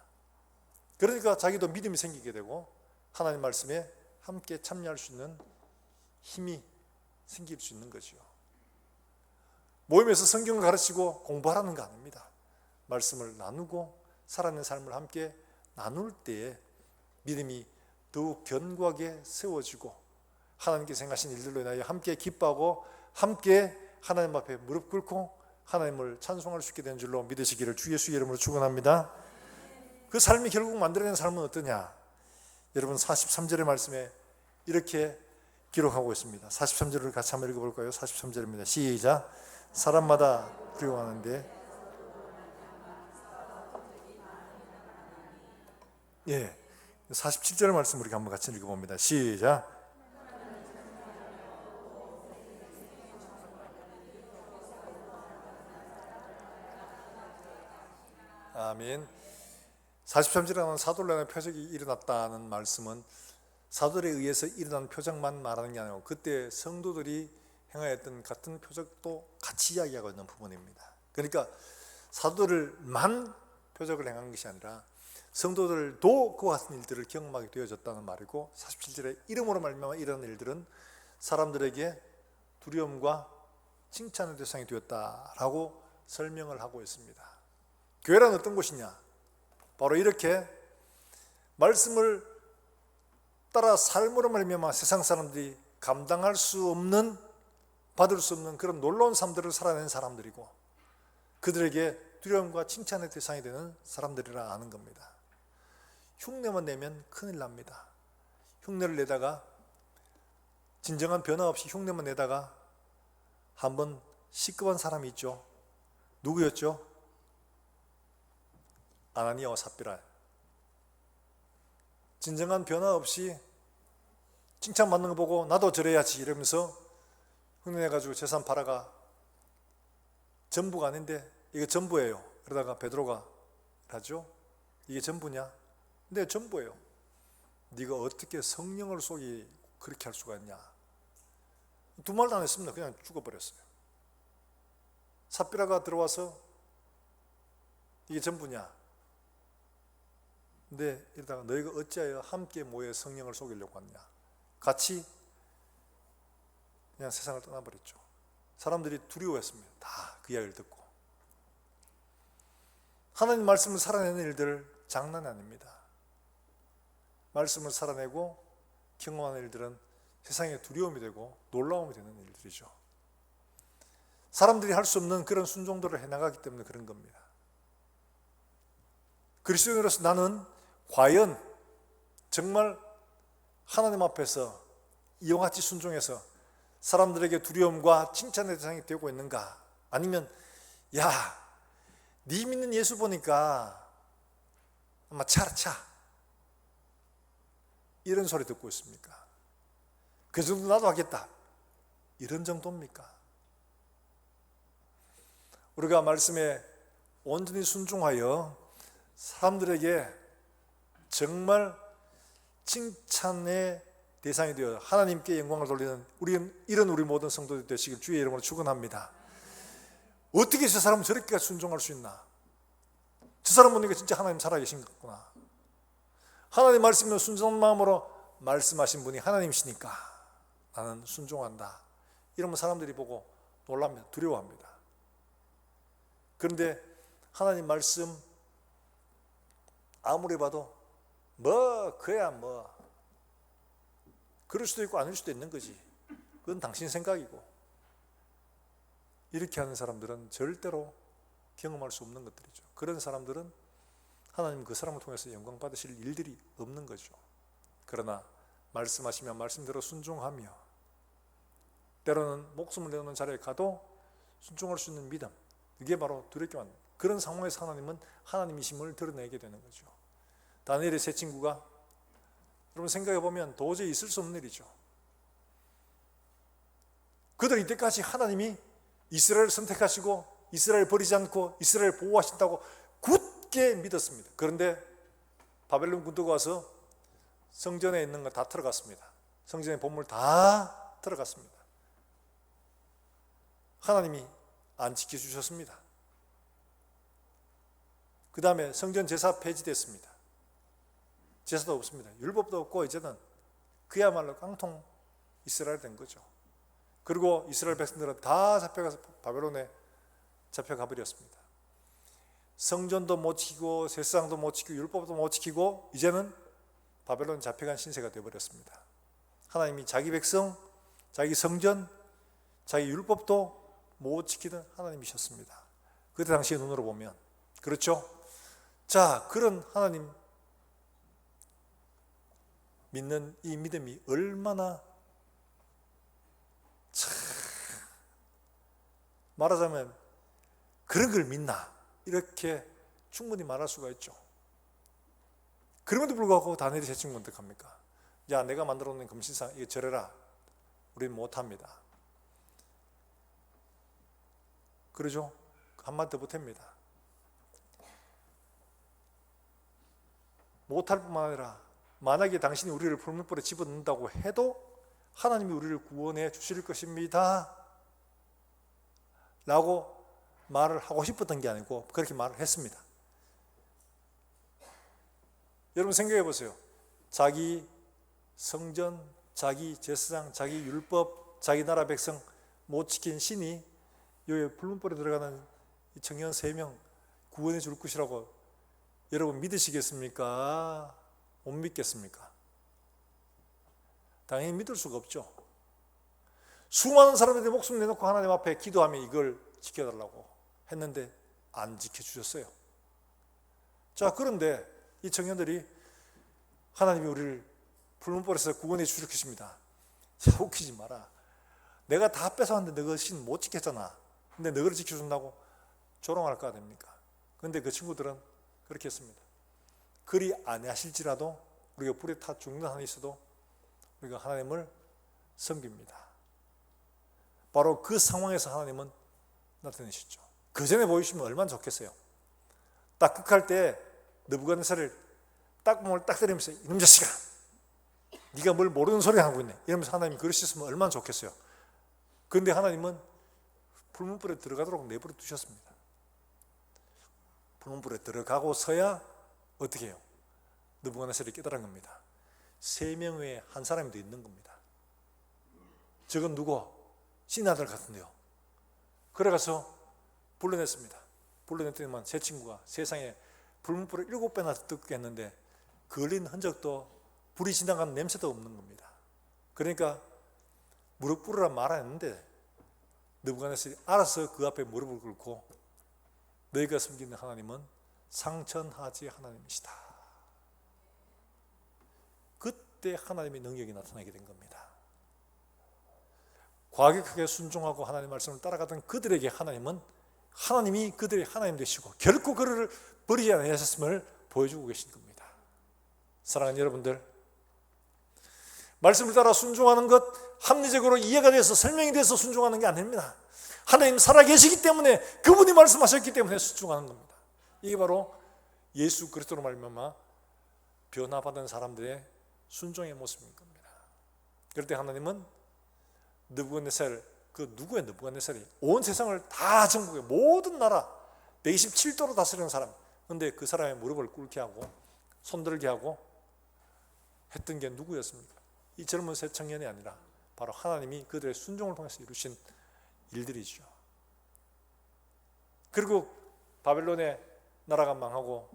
그러니까 자기도 믿음이 생기게 되고 하나님 말씀에 함께 참여할 수 있는 힘이 생길 수 있는 거죠. 모임에서 성경을 가르치고 공부하라는 거 아닙니다. 말씀을 나누고 살아내는 삶을 함께 나눌 때에 믿음이 더욱 견고하게 세워지고 하나님께 생각하신 일들로 인하여 함께 기뻐하고 함께 하나님 앞에 무릎 꿇고 하나님을 찬송할 수 있게 되는 줄로 믿으시기를 주 예수의 이름으로 축원합니다. 그 삶이 결국 만들어낸 삶은 어떠냐? 여러분 43절의 말씀에 이렇게 기록하고 있습니다. 43절을 같이 한번 읽어볼까요? 43절입니다. 시작. 사람마다 두려워하는데 예, 47절의 말씀 우리 한번 같이 읽어봅니다. 시작. 아멘. 43절에는 사도들의 표적이 일어났다는 말씀은 사도들에 의해서 일어난 표적만 말하는 게 아니고 그때 성도들이 행하였던 같은 표적도 같이 이야기하고 있는 부분입니다. 그러니까 사도들만 표적을 행한 것이 아니라 성도들도 그와 같은 일들을 경험하게 되어졌다는 말이고 47절에 이름으로 말미암아 이런 일들은 사람들에게 두려움과 칭찬의 대상이 되었다라고 설명을 하고 있습니다. 교회란 어떤 곳이냐? 바로 이렇게 말씀을 따라 삶으로 말미암아 세상 사람들이 감당할 수 없는, 받을 수 없는 그런 놀라운 삶들을 살아낸 사람들이고 그들에게 두려움과 칭찬의 대상이 되는 사람들이라 아는 겁니다. 흉내만 내면 큰일 납니다. 흉내를 내다가 진정한 변화 없이 흉내만 내다가 한번 시급한 사람이 있죠. 누구였죠? 아나니아와 삽비라. 진정한 변화 없이 칭찬받는 거 보고 나도 저래야지 이러면서 흉내내가지고 재산 팔아가 전부가 아닌데 이게 전부예요. 그러다가 베드로가 하죠. 이게 전부냐? 네, 전부예요. 네가 어떻게 성령을 속이 그렇게 할 수가 있냐? 두 말도 안 했습니다. 그냥 죽어버렸어요. 삽비라가 들어와서 이게 전부냐? 근데 이러다가 너희가 어찌하여 함께 모여 성령을 속이려고 하느냐? 같이 그냥 세상을 떠나버렸죠. 사람들이 두려워했습니다. 다 그 이야기를 듣고. 하나님 말씀을 살아내는 일들 장난이 아닙니다. 말씀을 살아내고 경험하는 일들은 세상에 두려움이 되고 놀라움이 되는 일들이죠. 사람들이 할 수 없는 그런 순종도를 해나가기 때문에 그런 겁니다. 그리스도인으로서 나는 과연 정말 하나님 앞에서 이와 같이 순종해서 사람들에게 두려움과 칭찬의 대상이 되고 있는가? 아니면 야, 네 믿는 예수 보니까 아마 차라차 이런 소리 듣고 있습니까? 그 정도 나도 하겠다 이런 정도입니까? 우리가 말씀에 온전히 순종하여 사람들에게 정말 칭찬의 대상이 되어 하나님께 영광을 돌리는 이런 우리 모든 성도들 되시길 주의 이름으로 축원합니다. 어떻게 저 사람은 저렇게 순종할 수 있나? 저 사람 보니까 진짜 하나님 살아계신 것 같구나. 하나님 말씀을 순종한 마음으로 말씀하신 분이 하나님이시니까 나는 순종한다. 이러면 사람들이 보고 놀랍니다. 두려워합니다. 그런데 하나님 말씀 아무리 봐도 그야 그럴 수도 있고 아닐 수도 있는 거지. 그건 당신 생각이고. 이렇게 하는 사람들은 절대로 경험할 수 없는 것들이죠. 그런 사람들은 하나님 그 사람을 통해서 영광 받으실 일들이 없는 거죠. 그러나 말씀하시면 말씀대로 순종하며 때로는 목숨을 내놓는 자리에 가도 순종할 수 있는 믿음, 이게 바로 두렵게 만든 그런 상황에서 하나님은 하나님이심을 드러내게 되는 거죠. 다니엘의 세 친구가 여러분 생각해보면 도저히 있을 수 없는 일이죠. 그들 이때까지 하나님이 이스라엘을 선택하시고 이스라엘 버리지 않고 이스라엘 보호하신다고 굳게 믿었습니다. 그런데 바벨론 군대가 와서 성전에 있는 거 다 털어갔습니다. 성전의 보물 다 털어갔습니다. 하나님이 안 지켜주셨습니다. 그 다음에 성전 제사 폐지됐습니다. 제사도 없습니다. 율법도 없고 이제는 그야말로 깡통 이스라엘 된 거죠. 그리고 이스라엘 백성들은 다 잡혀가서 바벨론에 잡혀가 버렸습니다. 성전도 못 지키고 제사장도 못 지키고 율법도 못 지키고 이제는 바벨론 잡혀간 신세가 되어버렸습니다. 하나님이 자기 백성, 자기 성전, 자기 율법도 못 지키던 하나님이셨습니다. 그때 당시의 눈으로 보면 그렇죠? 자, 그런 하나님 믿는 이 믿음이 얼마나 말하자면 그런 걸 믿나 이렇게 충분히 말할 수가 있죠. 그럼에도 불구하고 다니엘이 세 친구는 어떡합니까? 야, 내가 만들어 놓은 금신상 이거 절해라. 우리는 못합니다. 그러죠? 한마디 더 보탭니다. 못할 뿐만 아니라 만약에 당신이 우리를 불문불에 집어넣는다고 해도 하나님이 우리를 구원해 주실 것입니다 라고 말을 하고 싶었던 게 아니고 그렇게 말을 했습니다. 여러분 생각해 보세요. 자기 성전, 자기 제사장, 자기 율법, 자기 나라 백성 못 지킨 신이 여기 불문불에 들어가는 청년 3명 구원해 줄 것이라고 여러분 믿으시겠습니까? 못 믿겠습니까? 당연히 믿을 수가 없죠. 수많은 사람들이 목숨 내놓고 하나님 앞에 기도하며 이걸 지켜달라고 했는데 안 지켜주셨어요. 자, 그런데 이 청년들이 하나님이 우리를 불문불에서 구원해 주실 것입니다. 자, 웃기지 마라. 내가 다 뺏어왔는데 너가 신 못 지켰잖아. 근데 너를 지켜준다고 조롱할까 됩니까? 그런데 그 친구들은 그렇게 했습니다. 그리 아니하실지라도 우리가 불에 타 죽는 한이 있어도 우리가 하나님을 섬깁니다. 바로 그 상황에서 하나님은 나타내셨죠. 그 전에 보이시면 얼마나 좋겠어요. 딱 극할 때 느부갓네살을 딱 몸을 딱 때리면서 이놈 자식아 네가 뭘 모르는 소리 하고 있네 이러면서 하나님이 그러셨으면 얼마나 좋겠어요. 그런데 하나님은 불문불에 들어가도록 내버려 두셨습니다. 불문불에 들어가고서야 어떻게 해요? 느부갓네살이 깨달은 겁니다. 3명 외에 한 사람이 더 있는 겁니다. 저건 누구? 신의 아들 같은데요. 그래가서 불러냈습니다. 불러냈더니만 세 친구가 세상에 불문불을 7배나 뜨겁게 했는데 걸린 흔적도 불이 지나간 냄새도 없는 겁니다. 그러니까 무릎 꿇으라 말 안 했는데 느부갓네살이 알아서 그 앞에 무릎을 꿇고 너희가 섬기는 하나님은 상천하지 하나님이시다. 그때 하나님의 능력이 나타나게 된 겁니다. 과격하게 순종하고 하나님의 말씀을 따라가던 그들에게 하나님은 하나님이 그들의 하나님 되시고 결코 그들을 버리지 않으셨음을 보여주고 계신 겁니다. 사랑하는 여러분들, 말씀을 따라 순종하는 것 합리적으로 이해가 돼서 설명이 돼서 순종하는 게 아닙니다. 하나님 살아계시기 때문에 그분이 말씀하셨기 때문에 순종하는 겁니다. 이게 바로 예수 그리스도로 말미암아 변화받은 사람들의 순종의 모습인 겁니다. 그럴 때 하나님은 느부갓네살, 그 누구의 느부갓네살이 온 세상을 다 정복해 모든 나라 127도로 다스리는 사람, 그런데 그 사람의 무릎을 꿇게 하고 손들게 하고 했던 게 누구였습니까? 이 젊은 새 청년이 아니라 바로 하나님이 그들의 순종을 통해서 이루신 일들이죠. 그리고 바벨론의 나라가 망하고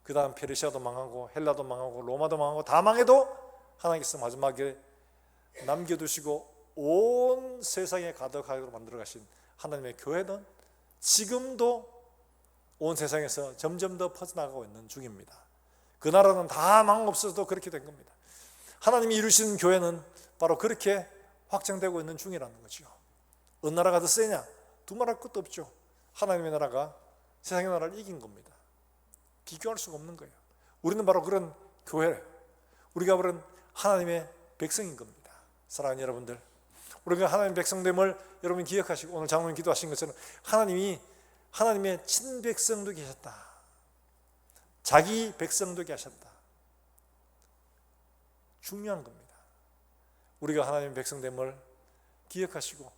그 다음 페르시아도 망하고 헬라도 망하고 로마도 망하고 다 망해도 하나님께서 마지막에 남겨두시고 온 세상에 가득하도록 만들어 가신 하나님의 교회는 지금도 온 세상에서 점점 더 퍼져나가고 있는 중입니다. 그 나라는 다 망 없어도 그렇게 된 겁니다. 하나님이 이루신 교회는 바로 그렇게 확장되고 있는 중이라는 거죠. 어느 나라가 더 세냐? 두말할 것도 없죠. 하나님의 나라가 세상의 나라를 이긴 겁니다. 비교할 수가 없는 거예요. 우리는 바로 그런 교회예요. 우리가 그런 하나님의 백성인 겁니다. 사랑하는 여러분들, 우리가 하나님의 백성됨을 여러분 기억하시고, 오늘 장로님 기도하신 것처럼 하나님이 하나님의 친백성도 계셨다, 자기 백성도 계셨다. 중요한 겁니다. 우리가 하나님의 백성됨을 기억하시고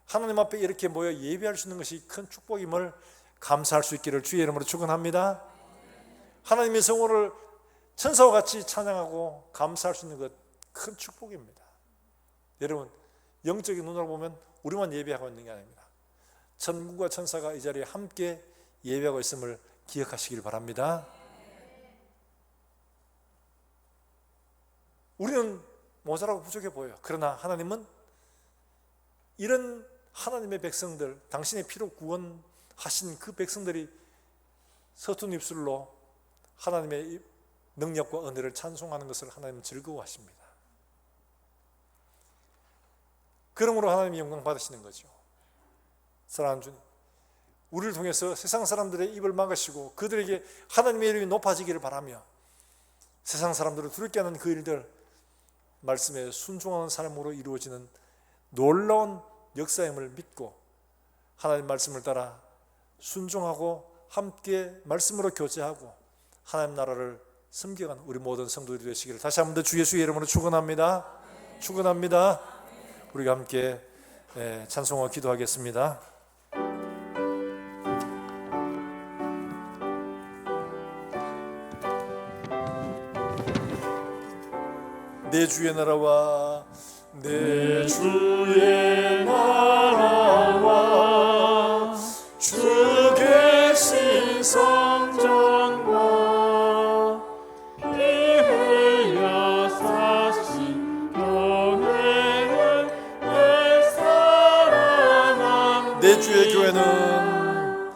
하나님 앞에 이렇게 모여 예배할 수 있는 것이 큰 축복임을 감사할 수 있기를 주의 이름으로 축원합니다. 하나님의 성호를 천사와 같이 찬양하고 감사할 수 있는 것 큰 축복입니다. 여러분, 영적인 눈으로 보면 우리만 예배하고 있는 게 아닙니다. 천군과 천사가 이 자리에 함께 예배하고 있음을 기억하시길 바랍니다. 우리는 모자라고 부족해 보여요. 그러나 하나님은 이런 하나님의 백성들, 당신의 피로 구원하신 그 백성들이 서툰 입술로 하나님의 능력과 은혜를 찬송하는 것을 하나님은 즐거워하십니다. 그러므로 하나님이 영광 받으시는 거죠. 사랑하는 주님, 우리를 통해서 세상 사람들의 입을 막으시고 그들에게 하나님의 이름이 높아지기를 바라며 세상 사람들을 두렵게 하는 그 일들, 말씀에 순종하는 삶으로 이루어지는 놀라운 역사임을 믿고 하나님 말씀을 따라 순종하고 함께 말씀으로 교제하고 하나님 나라를 섬겨가는 우리 모든 성도들이 되시기를 다시 한 번 더 주 예수의 이름으로 축원합니다. 축원합니다. 우리가 함께 찬송하고 기도하겠습니다. 내 주의 나라와 내 주의 나라와 주 계신 성전과 피 흘려 사신 교회를 내 사랑함. 내 주의 교회는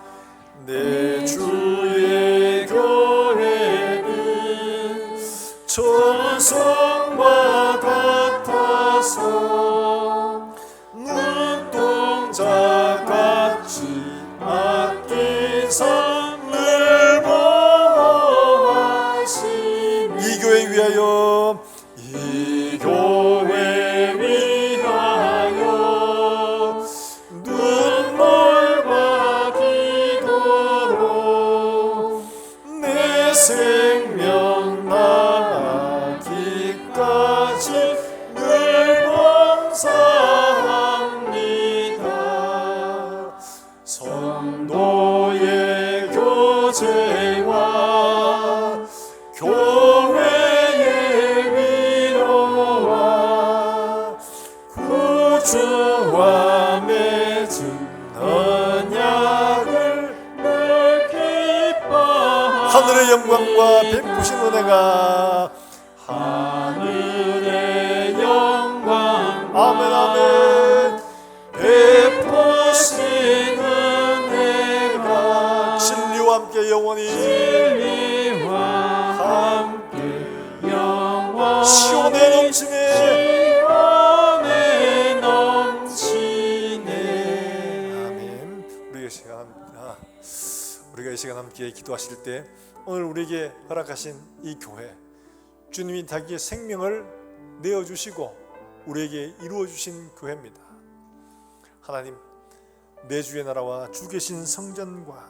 내 주의 교회는 천성과 같아서 눈동자같이 아낀 삶을 보하시니 이 교회 위하여 이 교회 위하여 눈물과 기도로 내 생명 나기까지 늘 봉사합니다. 성도의 교제와 교회의 위로와 구주와 맺은 언약을 늘 기뻐하며 하늘의 영광과 베푸신 은혜가 하늘의 영광 아멘 아멘 베푸신 은혜가 진리와 함께 영원히 시온에 넘치네 아멘. 우리가 이 시간 함께 기도하실 때 오늘 우리에게 허락하신 이 교회, 주님이 자기의 생명을 내어주시고 우리에게 이루어주신 교회입니다. 하나님, 내 주의 나라와 주 계신 성전과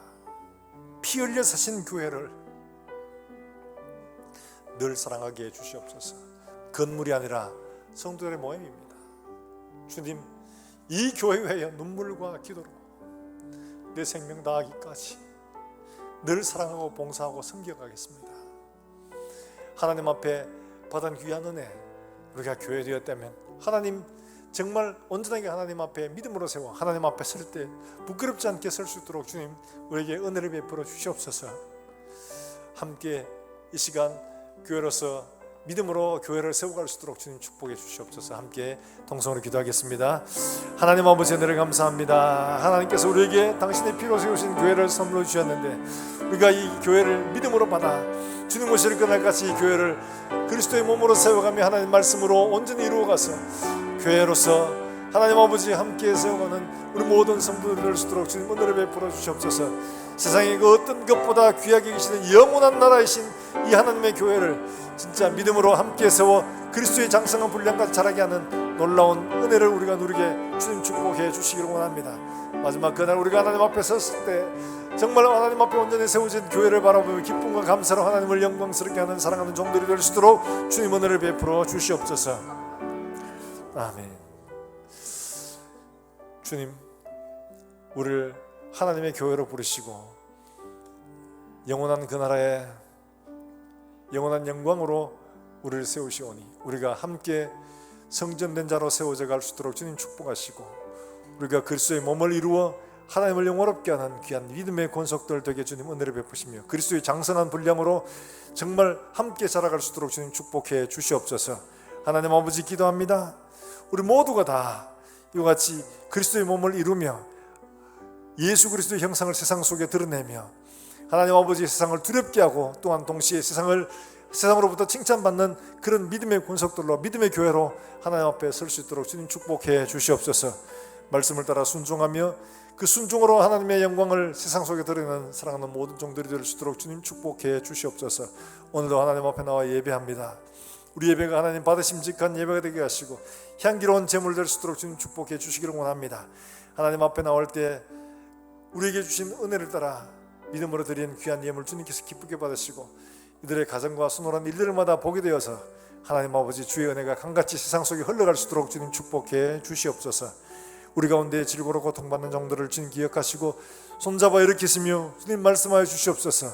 피 흘려 사신 교회를 늘 사랑하게 해주시옵소서. 건물이 아니라 성도들의 모임입니다. 주님, 이 교회 위에 눈물과 기도로 내 생명 다하기까지 늘 사랑하고 봉사하고 섬겨가겠습니다. 하나님 앞에 받은 귀한 은혜, 우리가 교회 되었다면 하나님 정말 온전하게 하나님 앞에 믿음으로 세워 하나님 앞에 설 때 부끄럽지 않게 설 수 있도록 주님 우리에게 은혜를 베풀어 주시옵소서. 함께 이 시간 교회로서 믿음으로 교회를 세워갈 수 있도록 주님 축복해 주시옵소서. 함께 동성으로 기도하겠습니다. 하나님 아버지 은혜를 감사합니다. 하나님께서 우리에게 당신의 피로 세우신 교회를 선물로 주셨는데 우리가 이 교회를 믿음으로 받아 주님 오실 그날까지 이 교회를 그리스도의 몸으로 세워가며 하나님 말씀으로 온전히 이루어가서 교회로서 하나님 아버지 함께 세워가는 우리 모든 성도들 될 수 있도록 주님 은혜를 베풀어 주시옵소서. 세상에 그 어떤 것보다 귀하게 계시는 영원한 나라이신 이 하나님의 교회를 진짜 믿음으로 함께 세워 그리스도의 장성한 분량까지 자라게 하는 놀라운 은혜를 우리가 누리게 주님 축복해 주시기를 원합니다. 마지막 그날 우리가 하나님 앞에 섰을 때 정말 하나님 앞에 온전히 세워진 교회를 바라보며 기쁨과 감사로 하나님을 영광스럽게 하는 사랑하는 종들이 될 수 있도록 주님 은혜를 베풀어 주시옵소서. 아멘. 주님, 우리를 하나님의 교회로 부르시고 영원한 그 나라에 영원한 영광으로 우리를 세우시오니 우리가 함께 성전된 자로 세워져 갈 수 있도록 주님 축복하시고 우리가 그리스도의 몸을 이루어 하나님을 영원롭게 하는 귀한 믿음의 권속들 되게 주님 은혜를 베푸시며 그리스도의 장선한 분량으로 정말 함께 자라갈 수 있도록 주님 축복해 주시옵소서. 하나님 아버지 기도합니다. 우리 모두가 다 이와 같이 그리스도의 몸을 이루며 예수 그리스도의 형상을 세상 속에 드러내며 하나님 아버지 세상을 두렵게 하고 또한 동시에 세상으로부터 칭찬받는 그런 믿음의 권속들로 믿음의 교회로 하나님 앞에 설 수 있도록 주님 축복해 주시옵소서. 말씀을 따라 순종하며 그 순종으로 하나님의 영광을 세상 속에 드러내는 사랑하는 모든 종들이 될 수 있도록 주님 축복해 주시옵소서. 오늘도 하나님 앞에 나와 예배합니다. 우리 예배가 하나님 받으심직한 예배가 되게 하시고 향기로운 제물 될 수 있도록 주님 축복해 주시기를 원합니다. 하나님 앞에 나올 때 우리에게 주신 은혜를 따라 믿음으로 드린 귀한 예물 주님께서 기쁘게 받으시고 이들의 가정과 수노란 일들마다 보게 되어서 하나님 아버지 주의 은혜가 강같이 세상 속에 흘러갈 수 있도록 주님 축복해 주시옵소서. 우리 가운데 질고로 고통받는 종들을 주님 기억하시고 손잡아 일으키시며 주님 말씀하여 주시옵소서.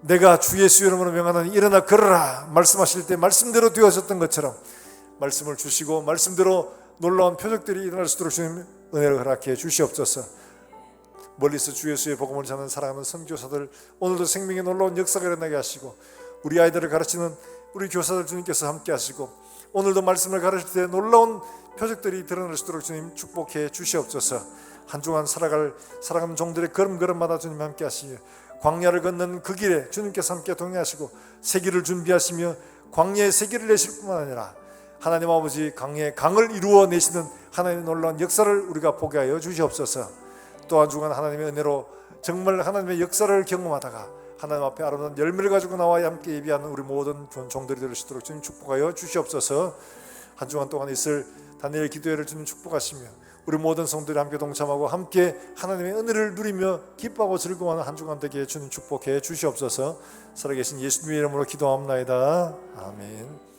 내가 주 예수 이름으로 명하노니 일어나 걸어라 말씀하실 때 말씀대로 되어졌던 것처럼 말씀을 주시고 말씀대로 놀라운 표적들이 일어날 수 있도록 주님 은혜를 허락해 주시옵소서. 멀리서 주 예수의 복음을 전하는 사랑하는 선교사들 오늘도 생명의 놀라운 역사가 일어나게 하시고 우리 아이들을 가르치는 우리 교사들 주님께서 함께 하시고 오늘도 말씀을 가르칠 때 놀라운 표적들이 드러날 수 있도록 주님 축복해 주시옵소서. 한 주간 살아갈 사랑하는 종들의 걸음걸음마다 주님 함께 하시며 광야를 걷는 그 길에 주님께서 함께 동행하시고 새길을 준비하시며 광야에 새길을 내실 뿐만 아니라 하나님 아버지 강을 이루어 내시는 하나님의 놀라운 역사를 우리가 보게 하여 주시옵소서. 또 한 주간 하나님의 은혜로 정말 하나님의 역사를 경험하다가 하나님 앞에 아름다운 열매를 가지고 나와 함께 예비하는 우리 모든 종들이 될 수 있도록 주님 축복하여 주시옵소서. 한 주간 동안 있을 다니엘 기도회를 주님 축복하시며 우리 모든 성도들이 함께 동참하고 함께 하나님의 은혜를 누리며 기뻐하고 즐거워하는 한 주간 되게 주님 축복해 주시옵소서. 살아계신 예수님의 이름으로 기도합나이다. 아멘.